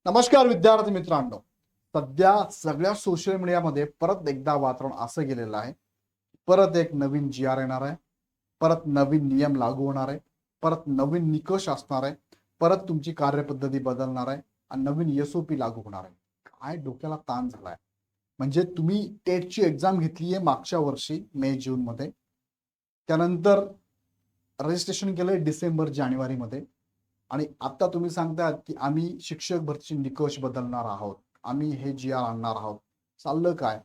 नमस्कार विद्यार्थी मित्रांनो. सध्या सगळ्या सोशल मीडियामध्ये परत एकदा वातावरण असं गेलेलं आहे. परत एक नवीन जी आर येणार आहे, परत नवीन नियम लागू होणार आहे, परत नवीन निकष असणार आहे, परत तुमची कार्यपद्धती बदलणार आहे आणि नवीन एसओपी लागू होणार आहे. काय डोक्याला ताण झालाय. म्हणजे तुम्ही टेटची एक्झाम घेतली आहे मागच्या वर्षी मे जून मध्ये, त्यानंतर रजिस्ट्रेशन केलंय डिसेंबर जानेवारीमध्ये आणि आता तुम्ही सांगताय की आम्ही शिक्षक भरतीचे निकष बदलणार आहोत, आम्ही हे जी आर आणणार आहोत. चाललं काय?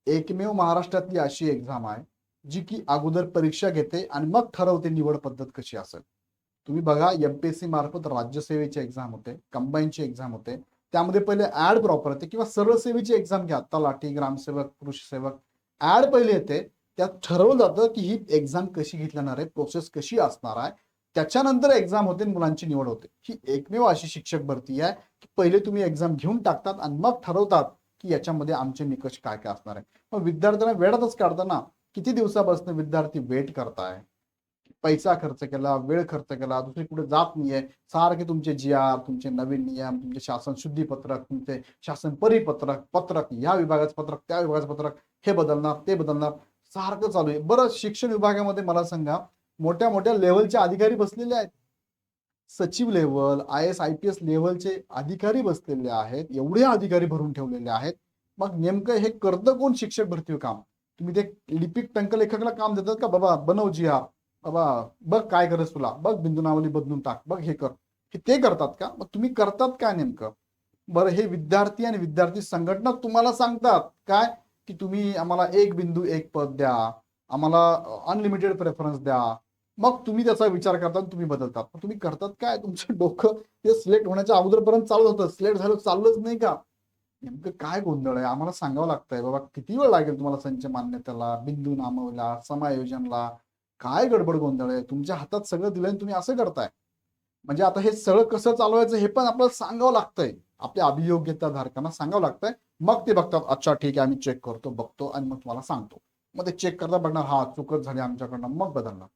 एकमेव महाराष्ट्रातली अशी एक्झाम आहे जी की अगोदर परीक्षा घेते आणि मग ठरवते निवड पद्धत कशी असेल. तुम्ही बघा, एमपीएससी मार्फत राज्यसेवेची एक्झाम होते, कंबाईनची एक्झाम होते, त्यामध्ये पहिले ऍड प्रॉपर येते किंवा सरळ सेवेची एक्झाम घ्या, तलाठी, ग्रामसेवक, कृषी सेवक, ऍड पहिले येते. त्यात ठरवलं जातं की ही एक्झाम कशी घेतली, प्रोसेस कशी असणार आहे, त्याच्यानंतर एक्झाम होते, मुलांची निवड होते. ही एकमेव अशी शिक्षक भरती आहे की पहिले तुम्ही एक्झाम घेऊन टाकतात आणि मग ठरवतात की याच्यामध्ये आमचे निकष काय काय असणार आहे. मग विद्यार्थ्यांना वेळातच काढताना किती दिवसापासून विद्यार्थी वेट करताय, पैसा खर्च केला, वेळ खर्च केला, दुसरी कुठे जात नाहीये. सारखे तुमचे जी आर, तुमचे नवीन नियम, तुमचे शासन शुद्धीपत्रक, तुमचे शासन परिपत्रक, पत्रक, या विभागाचं पत्रक, त्या विभागाचं पत्रक, हे बदलणार ते बदलणार, सारखं चालू आहे. बरं, शिक्षण विभागामध्ये मला सांगा, मोठ्या मोठ्या लेवलचे अधिकारी बसलेले आहेत, सचिव level, I S I P S लेवलचे अधिकारी बसलेले आहेत, एवढे अधिकारी भरून ठेवलेले आहेत. मग नेमकं हे करतं कोण शिक्षक भरती काम? तुम्ही ते लिपिक टंकलेखकला काम देतात का? बाबा बनव जी आर, बाबा बघ काय करस तुला, बघ बिंदुनावली बदलून टाक, बघ हे कर, हे ते करतात का? मग तुम्ही करतात काय नेमकं? बरं, हे विद्यार्थी आणि विद्यार्थी संघटना तुम्हाला सांगतात काय की तुम्ही आम्हाला एक बिंदू एक पद द्या, आम्हाला अनलिमिटेड प्रेफरन्स द्या. मग तुम्ही त्याचा विचार करता आणि तुम्ही बदलतात. तुम्ही करतात काय? तुमचं डोकं ते सिलेक्ट होण्याच्या अगोदरपर्यंत चालू होतं, सिलेक्ट झालं चाललंच नाही का? नेमकं काय गोंधळ आहे? आम्हाला सांगावं लागतंय बाबा, किती वेळ लागेल तुम्हाला संच मान्यतेला, बिंदू नामवला, समायोजनला? काय गडबड गोंधळ आहे? तुमच्या हातात सगळं दिलंय आणि तुम्ही असं करताय. म्हणजे आता हे सगळं कसं चालवायचं हे पण आपल्याला सांगावं लागतंय, आपल्या अभियोग्यता धारकांना सांगावं लागतंय. मग ते बघतात, अच्छा ठीक आहे, आम्ही चेक करतो, बघतो आणि मग तुम्हाला सांगतो. मग ते चेक करता बघणार, हा चुकत झाली आमच्याकडनं, मग बदलणार.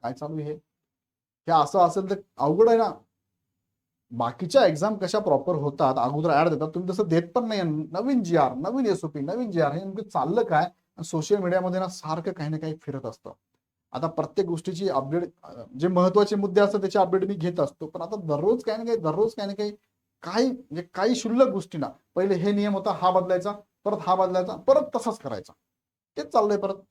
काय चालू आहे हे असं असेल तर अवघड आहे ना. बाकीच्या एक्झाम कशा प्रॉपर होतात, अगोदर ऍड देतात, तुम्ही तसं देत पण नाही. नवीन जी आर, नवीन एसओपी, नवीन जी आर, हे नेमकं चाललं काय? सोशल मीडियामध्ये ना सारखं काही ना काही फिरत असतं. आता प्रत्येक गोष्टीची अपडेट, जे महत्वाचे मुद्दे असतात त्याची अपडेट मी घेत असतो, पण आता दररोज काही ना काही, दररोज काही ना काही, काही म्हणजे काही क्षुल्लक गोष्टी ना, पहिले हे नियम होता, हा बदलायचा, परत हा बदलायचा, परत तसाच करायचा. तेच चाललंय परत.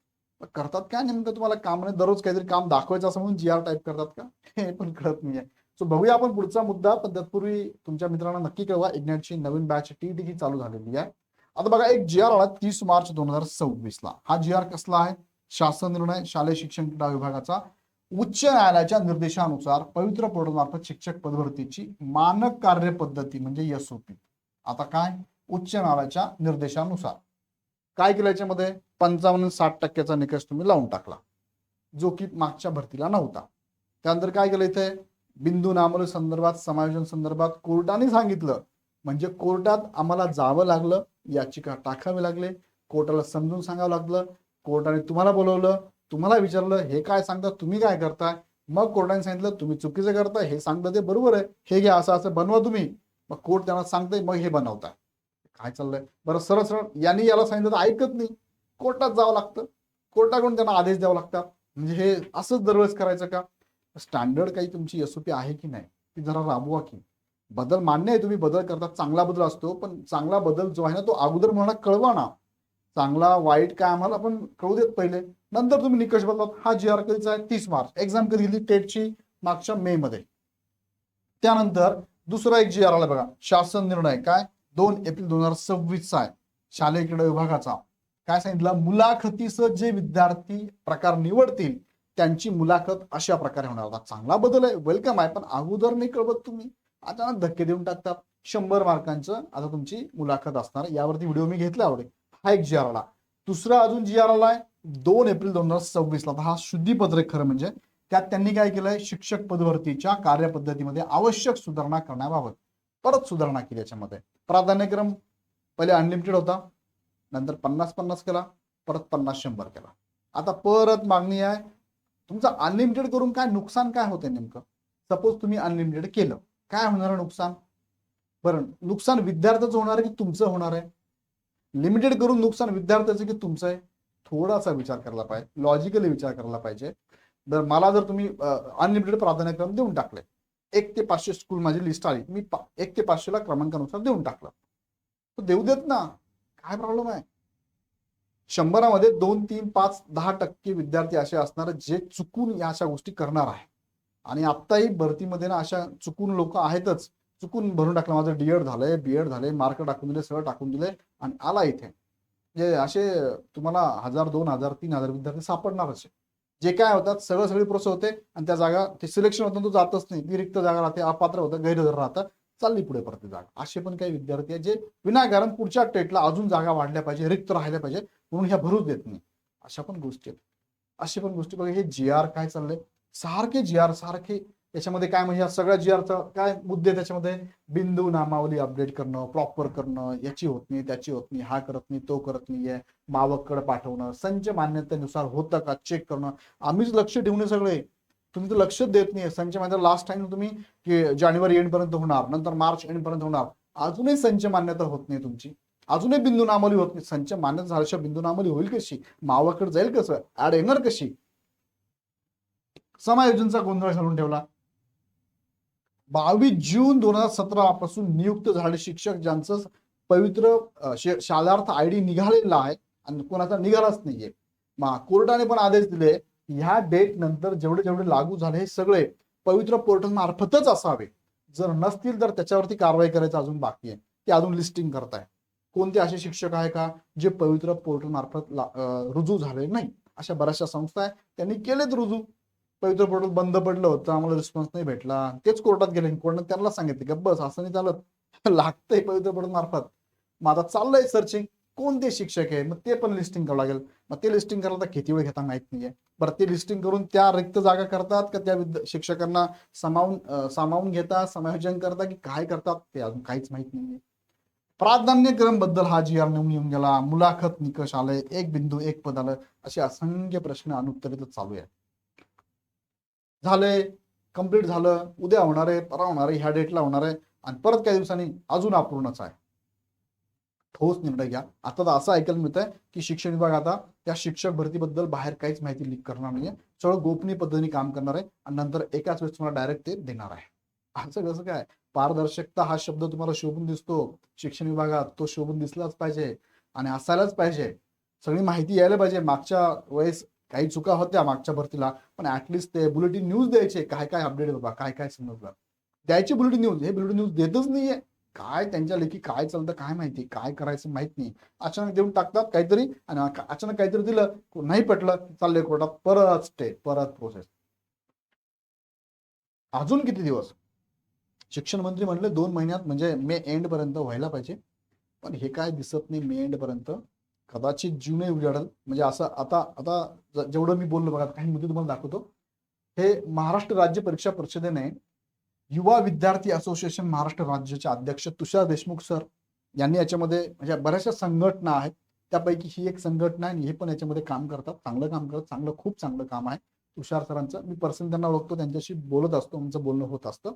करतात काय नेमकं? तुम्हाला काम नाही, दररोज काहीतरी काम दाखवायचं असं म्हणून जी आर टाईप करतात का? हे पण कळत नाहीये. सो बघूया आपण पुढचा मुद्दा, पण तत्पूर्वी तुमच्या मित्रांना नक्की कळवा, इग्नाइटची नवीन बॅच टीईटी ही चालू झालेली आहे. आता बघा, एक जी आर आला 30 मार्च 2026 ला. हा जी आर कसला आहे? शासन निर्णय, शालेय शिक्षण क्रीडा विभागाचा उच्च न्यायालयाच्या निर्देशानुसार पवित्र पोर्टल मार्फत शिक्षक पदभरतीची मानक कार्यपद्धती म्हणजे एसओपी. आता काय? उच्च न्यायालयाच्या निर्देशानुसार काय केलं याच्यामध्ये? 55-60% निकष तुम्ही लावून टाकला, जो की मागच्या भरतीला नव्हता. त्यानंतर काय केलं इथे? बिंदू नामवली संदर्भात, समायोजन संदर्भात कोर्टाने सांगितलं, म्हणजे कोर्टात आम्हाला जावं लागलं, याचिका टाकावी लागले, कोर्टाला समजून सांगावं लागलं, कोर्टाने तुम्हाला बोलवलं, तुम्हाला विचारलं हे काय सांगता, तुम्ही काय करताय? मग कोर्टाने सांगितलं तुम्ही चुकीचं करताय, हे सांगता ते बरोबर आहे, हे घ्या, असं असं बनवा तुम्ही. मग कोर्ट त्यांना सांगतंय, मग हे बनवताय. काय चाललंय? बरं, सरळ सरळ यांनी याला सांगितलं तर ऐकत नाही, कोर्टात जावं लागतं, कोर्टाकडून त्यांना आदेश द्यावा लागतात. म्हणजे हे असंच दरवेळेस करायचं का? स्टँडर्ड काही तुमची एसओपी आहे की नाही ती जरा राबवा की. बदल मान्य आहे, तुम्ही बदल करतात, चांगला बदल असतो, पण चांगला बदल जो आहे ना तो अगोदर मला कळवा ना. चांगला वाईट काय आम्हाला पण कळू देत पहिले, नंतर तुम्ही निकष बदलतात. हा जी आर कधीचा आहे? 30 मार्च. एक्झाम कधी दिली टेटची? मागच्या मे मध्ये. त्यानंतर दुसरा एक जी आर आला बघा, शासन निर्णय काय? 2 एप्रिल 2026 आहे, शालेय क्रीडा विभागाचा. काय सांगितलं? मुलाखतीसह जे विद्यार्थी प्रकार निवडतील त्यांची मुलाखत अशा प्रकारे होणार होता. चांगला बदल आहे, वेलकम आहे, पण अगोदर नाही कळवत तुम्ही, अचानक धक्के देऊन टाकतात. 100 मार्कांचं आता तुमची मुलाखत असणार, यावरती व्हिडिओ मी घेतला आवडेल. हा एक जी आर आला. दुसरा अजून जी आर आलाय 2 एप्रिल 2026ला. हा शुद्धीपत्रक खरं म्हणजे. त्यात त्यांनी काय केलंय? शिक्षक पदभरतीच्या कार्यपद्धतीमध्ये आवश्यक सुधारणा करण्याबाबत परत सुधारणा केली. याच्यामध्ये प्राधान्यक्रम पहिले अनलिमिटेड होता, नंतर 50-50 केला, परत 50-100 केला. आता परत मागणी आहे, तुमचं अनलिमिटेड करून काय नुकसान काय होते नेमकं? सपोज तुम्ही अनलिमिटेड केलं, काय होणार नुकसान? बरं, नुकसान विद्यार्थ्याचं होणार आहे की तुमचं होणार आहे? लिमिटेड करून नुकसान विद्यार्थ्याचं की तुमचं आहे? थोडासा विचार करायला पाहिजे, लॉजिकली विचार करायला पाहिजे. जर मला जर तुम्ही अनलिमिटेड प्राधान्यक्रम देऊन टाकले, 1 ते 500 स्कूल माझी लिस्ट आली, मी 1 ते 500 ला क्रमांकानुसार देऊन टाकलं, तर देऊ देत ना, काय प्रॉब्लेम आहे? 100मध्ये 2, 3, 5, 10% विद्यार्थी असे असणार जे चुकून या अशा गोष्टी करणार आहे. आणि आत्ताही भरतीमध्ये ना अशा चुकून लोक आहेतच. चुकून भरून टाकलं, माझं डीएड झालंय, बीएड झालंय, मार्क टाकून दिले, सगळं टाकून दिले आणि आला इथे. म्हणजे असे तुम्हाला 1000, 2000, 3000 विद्यार्थी सापडणारच. जे काय होतात, सगळी प्रोसेस होते आणि त्या जागा ते सिलेक्शन होतं, तो जातच नाही, ती रिक्त जागा राहते, अपात्र होतं, गैरहजर राहतं, चालली पुढे परत जागा. असे पण काही विद्यार्थी आहेत जे विनाकारण पुढच्या टेटला अजून जागा वाढल्या पाहिजे, रिक्त राहिल्या पाहिजे म्हणून ह्या भरूच देत नाही. अशा पण गोष्टी आहेत. अशी पण गोष्टी बघा, हे जी आर काय चाललंय, सारखे जी आर सारखे. याच्यामध्ये काय म्हणजे सगळ्या जी आरचा काय मुद्दे त्याच्यामध्ये? बिंदू नामावली अपडेट करणं, प्रॉपर करणं, याची होत नाही, त्याची होत नाही, हा करत नाही, तो करत नाहीये, मावककडे पाठवणं, संच मान्यतेनुसार होतं का चेक करणं. आम्हीच लक्ष ठेवणे सगळे, तुम्ही तर लक्षच देत नाही. संच मान्यता लास्ट टाइम तुम्ही की जानेवारी एंड पर्यंत होणार, नंतर मार्च एंड पर्यंत होणार, अजूनही संच मान्यता होत नाही तुमची, अजूनही बिंदू नामावली होत नाही. संच मान्यता झाल्याशिवाय बिंदू नामावली होईल कशी? मावाकडे जाईल कसं? ऍड येणार कशी? समायोजनचा गोंधळ घालून ठेवला. 22 जून 2017 पासून नियुक्त झाले शिक्षक ज्यांचं पवित्र शालार्थ आयडी निघालेला आहे आणि कोणाचा निघालाच नाहीये. कोर्टाने पण आदेश दिले, ह्या डेट नंतर जेवढे जेवढे लागू झाले हे सगळे पवित्र पोर्टल मार्फतच असावे. जर नसतील तर त्याच्यावरती कारवाई करायचं अजून बाकी आहे, ते अजून लिस्टिंग करताय. कोणते असे शिक्षक आहे का जे पवित्र पोर्टल मार्फत रुजू झाले नाही? अशा बऱ्याचशा संस्था आहे, त्यांनी केलेत रुजू. पवित्र पोर्टल बंद पडलं होतं, आम्हाला रिस्पॉन्स नाही भेटला, तेच कोर्टात गेले, कोर्टाने त्यांना सांगितले की बस असं नाही चालत, लागतंय पवित्र पोर्टल मार्फत. मग आता चाललंय सर्चिंग, कोणते शिक्षक आहे, मग ते पण लिस्टिंग करावं लागेल. मग ते लिस्टिंग करायला तर किती वेळ घेता माहित नाहीये. बरं, ते लिस्टिंग करून त्या रिक्त जागा करतात का त्या शिक्षकांना सामावून घेतात, समायोजन करतात की काय करतात ते अजून काहीच माहित नाहीये. प्राधान्यक्रम बद्दल हा जी आर येऊन गेला, मुलाखत निकष आलंय, 1 बिंदू 1 पद आलं, असे असंख्य प्रश्न अनुत्तरित चालू आहे. झालंय, कम्प्लीट झालं, उद्या होणार आहे, परवा होणार आहे, ह्या डेटला होणार आहे आणि परत काही दिवसांनी अजून अपूर्णच आहे. ठोस निर्णय घ्या. आता तर असं ऐकायला मिळत आहे की शिक्षण विभाग आता त्या शिक्षक भरतीबद्दल बाहेर काहीच माहिती लीक करणार नाहीये, सगळं गोपनीय पद्धतीने काम करणार आहे आणि नंतर एकाच वेळेस तुम्हाला डायरेक्ट ते देणार आहे. असं कसं काय? पारदर्शकता हा शब्द तुम्हाला शोभून दिसतो शिक्षण विभागात, तो शोभून दिसलाच पाहिजे आणि असायलाच पाहिजे. सगळी माहिती यायला पाहिजे. मागच्या वेळेस काही चुका होत्या मागच्या भरतीला, पण ऍटलिस्ट ते बुलेटिन न्यूज द्यायचे, काय काय अपडेट बाबा, काय काय समजलं, द्यायची बुलेटिन न्यूज. हे बुलेटिन न्यूज देतच नाहीये. काय त्यांच्या लेखी काय चालतं काय माहिती, काय करायचं माहित नाही. अचानक देऊन टाकतात काहीतरी आणि अचानक काहीतरी दिलं, नाही पटलं, चाललंय कोर्टात, परत स्टे, परत प्रोसेस. अजून किती दिवस? शिक्षण मंत्री म्हणले 2 महिन्यात, म्हणजे मे एंड पर्यंत व्हायला पाहिजे, पण हे काय दिसत नाही मे एंड पर्यंत. कदाचित जूनही उजाडेल. म्हणजे असं आता आता जेवढं मी बोललो बघा, काही मुद्दे तुम्हाला दाखवतो. हे महाराष्ट्र राज्य परीक्षा परिषदेने युवा विद्यार्थी असोसिएशन महाराष्ट्र राज्याचे अध्यक्ष तुषार देशमुख सर यांनी याच्यामध्ये, म्हणजे बऱ्याचशा संघटना आहेत त्यापैकी ही एक संघटना आहे, हे पण याच्यामध्ये काम करतात, चांगलं काम करतात, चांगलं, खूप चांगलं काम आहे तुषार सरांचं. मी पर्सनली त्यांना ओळखतो, त्यांच्याशी बोलत असतो, आमचं बोलणं होत असतं.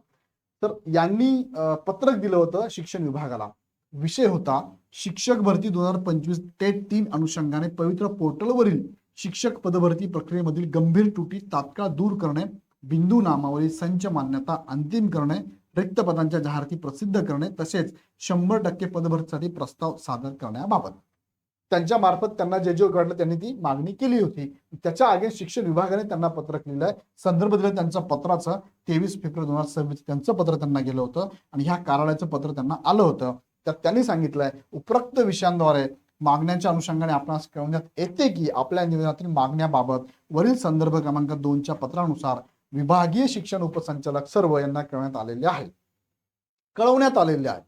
तर यांनी पत्रक दिलं होतं शिक्षण विभागाला. विषय होता शिक्षक भरती 2025 टेट 3 अनुषंगाने पवित्र पोर्टलवरील शिक्षक पदभरती प्रक्रियेमधील गंभीर त्रुटी तात्काळ दूर करणे, बिंदू नामावली संच मान्यता अंतिम करणे, रिक्त पदांच्या जाहिराती प्रसिद्ध करणे तसेच 100% पदभरतीसाठी प्रस्ताव सादर करण्याबाबत त्यांच्या मार्फत त्यांना जे जे कळलं त्यांनी ती मागणी केली होती. त्याच्या अगेन्स्ट शिक्षण विभागाने त्यांना पत्रक लिहिलंय, संदर्भ दिला त्यांच्या पत्राचं. 23 फेब्रुवारी 2026 त्यांचं पत्र त्यांना गेलं होतं आणि ह्या कार्यालयाचं पत्र त्यांना आलं होतं. त्यात त्यांनी सांगितलंय उपरोक्त विषयांद्वारे मागण्यांच्या अनुषंगाने आपणास कळवण्यात येते की आपल्या निवेदनातील मागण्याबाबत वरील संदर्भ क्रमांक 2च्या पत्रानुसार विभागीय शिक्षण उपसंचालक सर्व यांना कळवण्यात आलेले आहे. कळवण्यात आलेले आहे.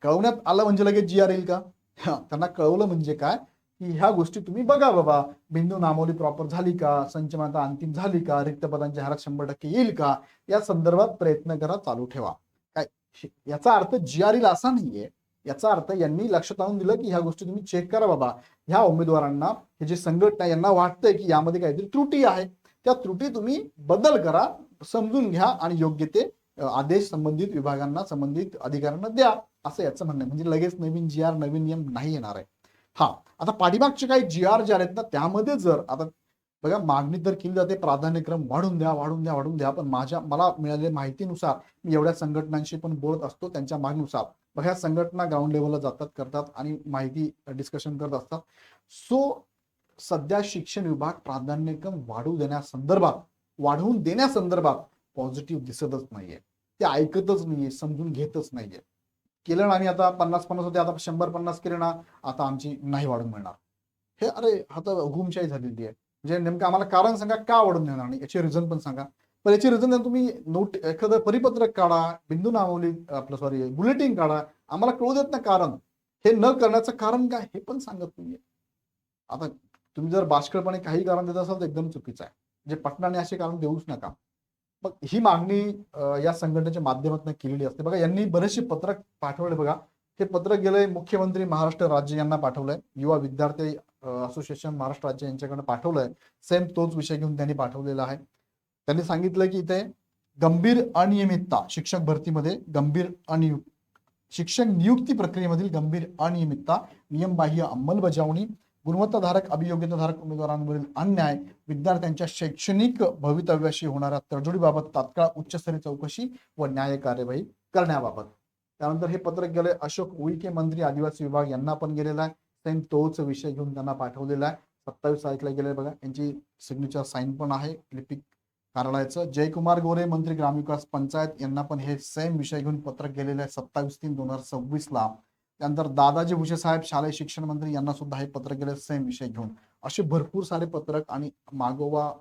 कळवण्यात आलं म्हणजे लगेच जी आर येईल का? त्यांना कळवलं म्हणजे काय की ह्या गोष्टी तुम्ही बघा बाबा, बिंदू नामावली प्रॉपर झाली का, संच मान्यता अंतिम झाली का, रिक्त पदांची जाहिरात 100% येईल का, या संदर्भात प्रयत्न करा, चालू ठेवा. काय याचा अर्थ जी आर येईल असा नाहीये. याचा अर्थ यांनी लक्षात आणून दिलं की ह्या गोष्टी तुम्ही चेक करा बाबा. ह्या उमेदवारांना, हे जे संघटना यांना वाटतंय की यामध्ये काहीतरी त्रुटी आहे, त्या त्रुटी तुम्ही बदल करा, समजून घ्या आणि योग्य ते आदेश संबंधित विभागांना, संबंधित अधिकाऱ्यांना द्या. असं याचं म्हणणं आहे. म्हणजे लगेच नवीन जी आर नवीन नियम नाही येणार आहे. हा, आता पाठीमागचे काही जी आर जे आहेत ना त्यामध्ये जर आता बघा मागणी तर केली जाते प्राधान्यक्रम वाढून द्या वाढून द्या वाढून द्या, पण मला मिळालेल्या माहितीनुसार मी एवढ्या संघटनांशी पण बोलत असतो त्यांच्या मागणीनुसार बघा ह्या संघटना ग्राउंड लेवलला जातात करतात आणि माहिती डिस्कशन करत असतात. सो सध्या शिक्षण विभाग प्राधान्यक्रम वाढवून देण्यासंदर्भात पॉझिटिव्ह दिसतच नाहीये. ते ऐकतच नाहीये, समजून घेतच नाहीये. केलं ना आणि आता 50-50 होते, आता 100-50 केले ना, आता आमची नाही वाढून मिळणार. हे अरे आता हुकुमशाही झालेली आहे. म्हणजे नेमकं आम्हाला कारण सांगा का वाढून देणार नाही, याची रिझन पण सांगा. पण याची रिझन तुम्ही नोट एखादं परिपत्रक काढा, बिंदू नामावली आपलं सॉरी बुलेटिन काढा, आम्हाला कळू देत ना कारण. हे न करण्याचं कारण काय हे पण सांगत नाहीये. आता तुम्ही जर बाष्कळपणे काही कारण देत असाल तर एकदम चुकीचं आहे. म्हणजे पटणाने असे कारण देऊच नका. मग ही मागणी या संघटनेच्या माध्यमातून केलेली असते. बघा यांनी बरेचसे पत्रक पाठवले. बघा हे पत्रक गेले मुख्यमंत्री महाराष्ट्र राज्य यांना पाठवलंय, युवा विद्यार्थी असोसिएशन महाराष्ट्र राज्य यांच्याकडे पाठवलंय. सेम तोच विषय घेऊन त्यांनी पाठवलेला आहे. त्यांनी सांगितलं की इथे गंभीर अनियमितता शिक्षक भरतीमध्ये शिक्षक नियुक्ती प्रक्रियेमधील गंभीर अनियमितता, नियमबाह्य अंमलबजावणी, गुणवत्ताधारक अभियोग्यताधारक उमेदवारांवरील अन्याय, विद्यार्थ्यांच्या शैक्षणिक भवितव्याशी होणाऱ्या तडजोडीबाबत तात्काळ उच्चस्तरीय चौकशी व न्याय कार्यवाही करण्याबाबत. त्यानंतर हे पत्रक गेले अशोक उईके मंत्री आदिवासी विभाग यांना पण गेलेला आहे. सेम तोच विषय घेऊन त्यांना पाठवलेला आहे. 27 तारीखला गेले. बघा यांची सिग्नेचर साईन पण आहे लिपिक कार्यालयाचं. जयकुमार गोरे मंत्री ग्रामविकास पंचायत यांना पण हे सेम विषय घेऊन पत्रक गेलेलं आहे 27/3/2026 त्यानंतर दादाजी भुसे साहेब शालेय शिक्षण मंत्री यांना सुद्धा हे पत्रक गेले सेम विषय घेऊन. असे भरपूर सारे पत्रक आणि मागोवा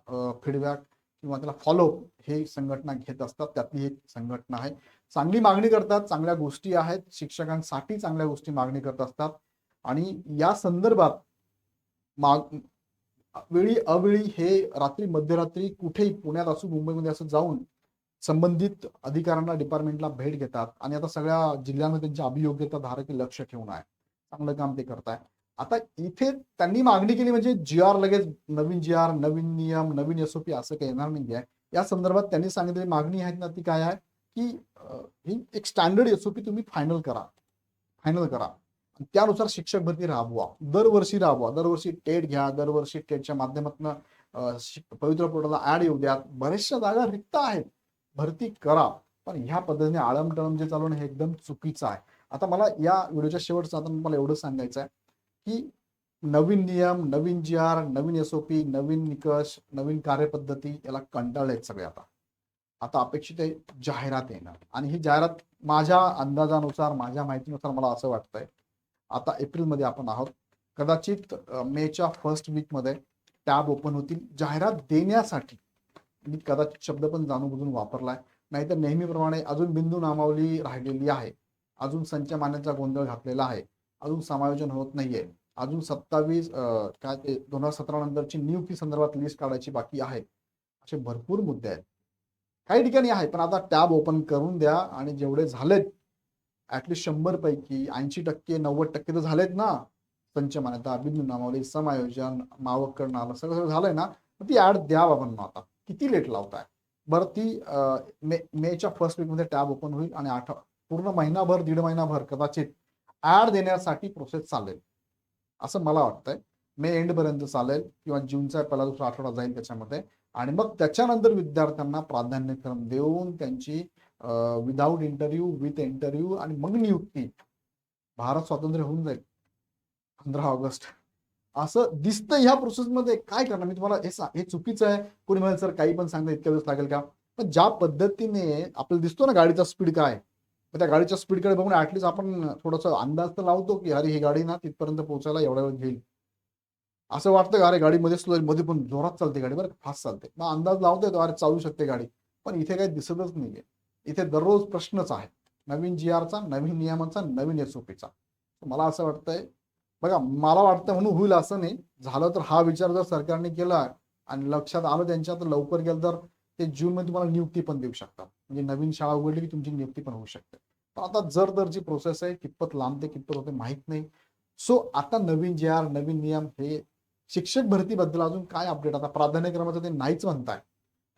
फीडबॅक किंवा त्याला फॉलोअप हे संघटना घेत असतात. त्यातली एक संघटना आहे. चांगली मागणी करतात, चांगल्या गोष्टी आहेत, शिक्षकांसाठी चांगल्या गोष्टी मागणी करत असतात आणि या संदर्भात वेळी अवेळी हे रात्री मध्यरात्री कुठेही पुण्यात असो मुंबईमध्ये असं जाऊन संबंधित अधिकाऱ्यांना डिपार्टमेंटला भेट घेतात आणि आता सगळ्या जिल्ह्यांमध्ये त्यांची अभियोग्यता धारक लक्ष ठेवून आहे. चांगलं काम ते करताय. आता इथे त्यांनी मागणी केली म्हणजे जी आर लगेच नवीन जी आर नवीन नियम नवीन एसओपी असं काही येणार नाही आहे. या संदर्भात त्यांनी सांगितलेली मागणी आहे ना ती काय आहे की ही एक स्टँडर्ड एसओपी तुम्ही फायनल करा. त्यानुसार शिक्षक भरती राबवा, दरवर्षी राबवा, दरवर्षी टेट घ्या, दरवर्षी टेटच्या माध्यमातून पवित्र पोर्टलला ऍड येऊ द्या. बऱ्याचशा जागा रिक्त आहेत, भरती करा. पण ह्या पद्धतीने आळमटळम जे चालवणं हे एकदम चुकीचं आहे. आता मला या व्हिडिओच्या शेवटचा आता मला एवढं सांगायचं आहे की नवीन नियम नवीन जी आर नवीन एसओपी नवीन निकष नवीन कार्यपद्धती याला कंटाळलेत सगळे. आता अपेक्षित आहे जाहिरात येणार आणि ही जाहिरात माझ्या अंदाजानुसार माझ्या माहितीनुसार मला असं वाटतंय आता एप्रिलमध्ये आपण आहोत, कदाचित मेच्या फर्स्ट वीकमध्ये टॅब ओपन होतील जाहिरात देण्यासाठी. मी कदाचित शब्द पण जाणून वापरलाय, नाहीतर नेहमीप्रमाणे अजून बिंदू नामावली राहिलेली आहे, अजून संच मान्याचा गोंधळ घातलेला आहे, अजून समायोजन होत नाहीये, अजून 27 काय ते 2017 नंतरची नियुक्ती संदर्भात लिस्ट काढायची बाकी आहे. असे भरपूर मुद्दे आहेत, काही ठिकाणी आहे. पण आता टॅब ओपन करून द्या आणि जेवढे झालेत ऍटलिस्ट 100 पैकी 80% 90% तर झालेत ना, संच मान्यता बिंदू नामावली समायोजन मावक करणं आलं सगळं झालंय ना, ती ऍड द्या बाबांना. आता किती लेट लावताय बरं. ती मेच्या फर्स्ट वीक मध्ये टॅब ओपन होईल आणि पूर्ण महिनाभर 1.5 महिनाभर कदाचित ऍड देण्यासाठी प्रोसेस चालेल असं मला वाटतंय. मे एंड पर्यंत चालेल किंवा जूनचा पहिला दुसरा आठवडा जाईल त्याच्यामध्ये आणि मग त्याच्यानंतर विद्यार्थ्यांना प्राधान्यक्रम देऊन त्यांची विदाऊट इंटरव्ह्यू विथ इंटरव्ह्यू आणि मग नियुक्ती. भारत स्वातंत्र्य होऊन जाईल 15 ऑगस्ट असं दिसतं ह्या प्रोसेसमध्ये. काय करणार मी तुम्हाला हे चुकीचं आहे. कोणी म्हणेल सर काही पण सांगता इतक्या दिवस लागेल का, पण ज्या पद्धतीने आपल्याला दिसतो ना गाडीचा स्पीड काय, त्या गाडीच्या स्पीडकडे बघून ऍटलीस्ट आपण थोडासा अंदाज तर लावतो की अरे ही गाडी ना तिथपर्यंत पोहोचायला एवढा वेळ घेईल. असं वाटतं का अरे गाडीमध्ये स्लो मध्ये पण जोरात चालते गाडी, बरं फास्ट चालते, मग अंदाज लावतोय तो अरे चालू शकते गाडी. पण इथे काही दिसतच नाहीये. इथे दररोज प्रश्नच आहे नवीन जी आरचा नवीन नियमांचा नवीन एसओपीचा. मला असं वाटतंय बघा, मला वाटतं म्हणून होईल असं नाही. झालं तर हा विचार जर सरकारने केला आणि लक्षात आलं त्यांच्या तर लवकर गेलं तर ते जून मध्ये तुम्हाला नियुक्ती पण देऊ शकतात. म्हणजे नवीन शाळा उघडली की तुमची नियुक्ती पण होऊ शकते. पण आता जर जी प्रोसेस आहे कितपत लांबते कितपत होते माहित नाही. सो आता नवीन जे आर नवीन नियम हे शिक्षक भरतीबद्दल अजून काय अपडेट, आता प्राधान्यक्रमाचं ते नाहीच म्हणताय.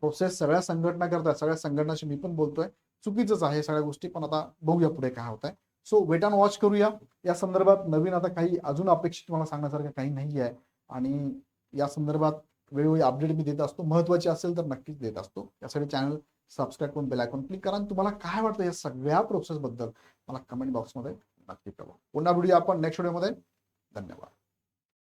प्रोसेस सगळ्या संघटना करताय, सगळ्या संघटनाशी मी पण बोलतोय, चुकीचंच आहे सगळ्या गोष्टी. पण आता बघूया पुढे काय होत आहे. सो वेट अँड वॉच करूया. या संदर्भात नवीन आता काही अजून अपेक्षित मला सांगण्यासारखं काही नाही आहे आणि या संदर्भात वेळोवेळी अपडेट मी देत असतो. महत्वाची असेल तर नक्कीच देत असतो. यासाठी चॅनल सबस्क्राईब करून बेल आयकॉन क्लिक करा आणि तुम्हाला काय वाटतं या सगळ्या प्रोसेस बद्दल मला कमेंट बॉक्समध्ये नक्की कळवा. पुन्हा व्हिडिओ आपण नेक्स्ट व्हिडिओमध्ये. धन्यवाद.